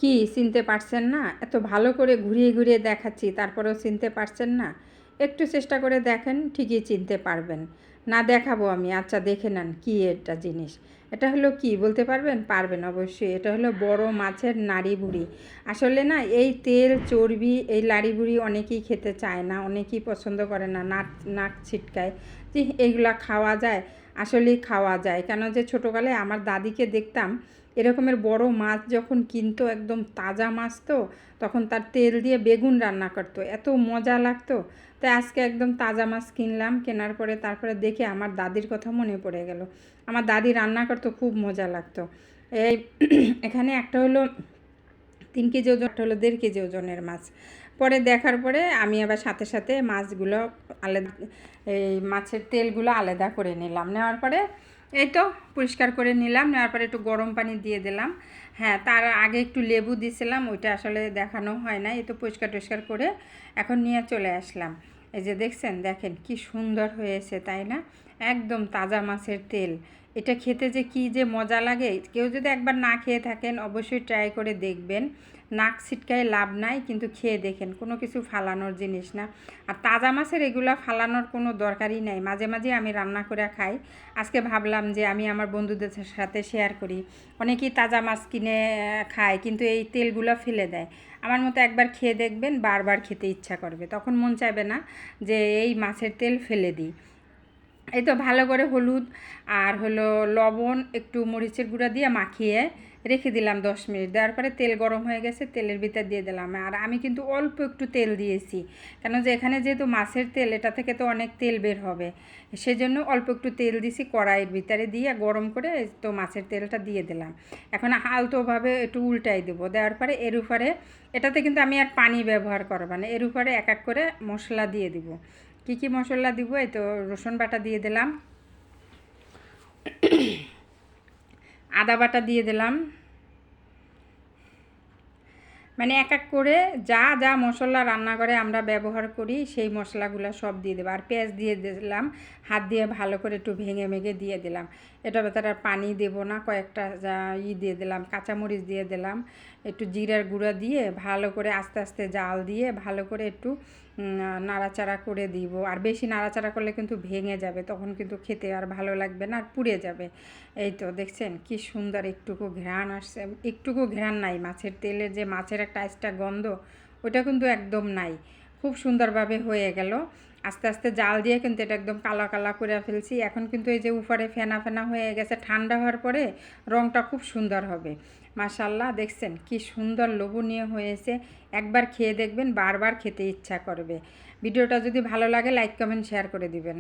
কি চিনতে পারছেন না? এত ভালো করে ঘুরিয়ে ঘুরিয়ে দেখাচ্ছি, তারপরেও চিনতে পারছেন না? একটু চেষ্টা করে দেখেন, ঠিকই চিনতে পারবেন। না দেখাবো আমি, আচ্ছা দেখে নেন কী এটা জিনিস। এটা হলো কি বলতে পারবেন? পারবেন অবশ্যই। এটা হলো বড় মাছের নাড়ি ভুড়ি। আসলে না এই তেল চর্বি এই লাড়ি ভুড়ি অনেকেই খেতে চায় না, অনেকেই পছন্দ করে না, নাক নাক ছিটকায় যে এইগুলা খাওয়া যায়। আসলেই খাওয়া যায়, কেন যে ছোটোকালে আমার দাদিকে দেখতাম এরকমের বড় মাছ যখন কিনতো, একদম তাজা মাছ তো, তখন তার তেল দিয়ে বেগুন রান্না করতো, এত মজা লাগতো। তাই আজকে একদম তাজা মাছ কিনলাম, কেনার পরে তারপরে দেখে আমার দাদির কথা মনে পড়ে গেল। আমার দাদি রান্না করতো, খুব মজা লাগতো। এই এখানে একটা হলো 3 কেজি ওজন, একটা হলো 1.5 কেজি ওজনের মাছ। পরে দেখার পরে আমি আবার সাথে সাথে মাছগুলো আলাদা, এই মাছের তেলগুলো আলাদা করে নিলাম। নেওয়ার পরে এই তো পরিষ্কার করে নিলাম। নেওয়ার পরে একটু গরম পানি দিয়ে দিলাম। হ্যাঁ, তার আগে একটু লেবু দিয়েছিলাম, ওইটা আসলে দেখানো হয় না। এই তো পরিষ্কার টরিষ্কার করে এখন নিয়ে চলে আসলাম। এই যে দেখছেন, দেখেন কি সুন্দর হয়েছে, তাই না? একদম তাজা মাছের তেল। এটা খেতে যে কী যে মজা লাগে, কেউ যদি একবার না খেয়ে থাকেন অবশ্যই ট্রাই করে দেখবেন। নাক ছিটকায় লাভ নাই, কিন্তু খেয়ে দেখেন, কোনো কিছু ফালানোর জিনিস না। আর তাজা মাছের এগুলা ফালানোর কোনো দরকারই নাই। মাঝে মাঝে আমি রান্না করে খাই। আজকে ভাবলাম যে আমি আমার বন্ধুদের সাথে শেয়ার করি। অনেকেই তাজা মাছ কিনে খায়, কিন্তু এই তেলগুলো ফেলে দেয়। আমার মতো একবার খেয়ে দেখবেন, বারবার খেতে ইচ্ছা করবে, তখন মন চাইবে না যে এই মাছের তেল ফেলে দিই। এই তো ভালো করে হলুদ আর হলো লবণ একটু মরিচের গুঁড়া দিয়ে মাখিয়ে রেখে দিলাম 10 মিনিট। দেওয়ার পরে তেল গরম হয়ে গেছে, তেলের ভিতর দিয়ে দিলাম। আর আমি কিন্তু অল্প একটু তেল দিয়েছি, কেন যে এখানে যেহেতু মাছের তেল, এটা থেকে তো অনেক তেল বের হবে, সেজন্য অল্প একটু তেল দিছি। কড়াইয়ের ভিতরে দিয়ে গরম করে তো মাছের তেলটা দিয়ে দিলাম। এখন আলতোভাবে একটু উল্টাই দেবো। দেওয়ার পরে এর উপরে, এটাতে কিন্তু আমি আর পানি ব্যবহার করবো না, এর উপরে এক এক করে মশলা দিয়ে দিব। কী কী মশলা দিব? এই তো রসুন বাটা দিয়ে দিলাম, আদা বাটা দিয়ে দিলাম, মানে এক এক করে যা যা মশলা রান্নাঘরে আমরা ব্যবহার করি সেই মশলাগুলো সব দিয়ে দেবো। আর পেঁয়াজ দিয়ে দিলাম, হাত দিয়ে ভালো করে একটু ভেঙে ভেঙে দিয়ে দিলাম। এটা ভেতরে আর পানি দেবো না, কয়েকটা যা দিয়ে দিলাম, কাঁচামরিচ দিয়ে দিলাম, একটু জিরার গুঁড়া দিয়ে ভালো করে আস্তে আস্তে জাল দিয়ে ভালো করে একটু নাড়াচাড়া করে দিব। আর বেশি নাড়াচাড়া করলে কিন্তু ভেঙে যাবে, তখন কিন্তু খেতে আর ভালো লাগবে না, আর পুড়ে যাবে। এই তো দেখছেন কি সুন্দর একটুকু ঘ্রাণ আসছে, একটুকু ঘ্রাণ নাই। মাছের তেলের যে মাছের একটা এক্সট্রা গন্ধ, ওটা কিন্তু একদম নাই। খুব সুন্দরভাবে হয়ে গেল। আস্তে আস্তে জাল দিয়ে কিন্তু এটা একদম কালা কালা করে ফেলছি। এখন কিন্তু এই যে উপরে ফেনা ফেনা হয়ে গেছে, ঠান্ডা হওয়ার পরে রঙটা খুব সুন্দর হবে। মাশাল্লাহ, দেখছেন কি সুন্দর লোভনীয় হয়েছে। একবার খেয়ে দেখবেন, বারবার খেতে ইচ্ছা করবে। ভিডিওটা যদি ভালো লাগে লাইক কমেন্ট শেয়ার করে দিবেন।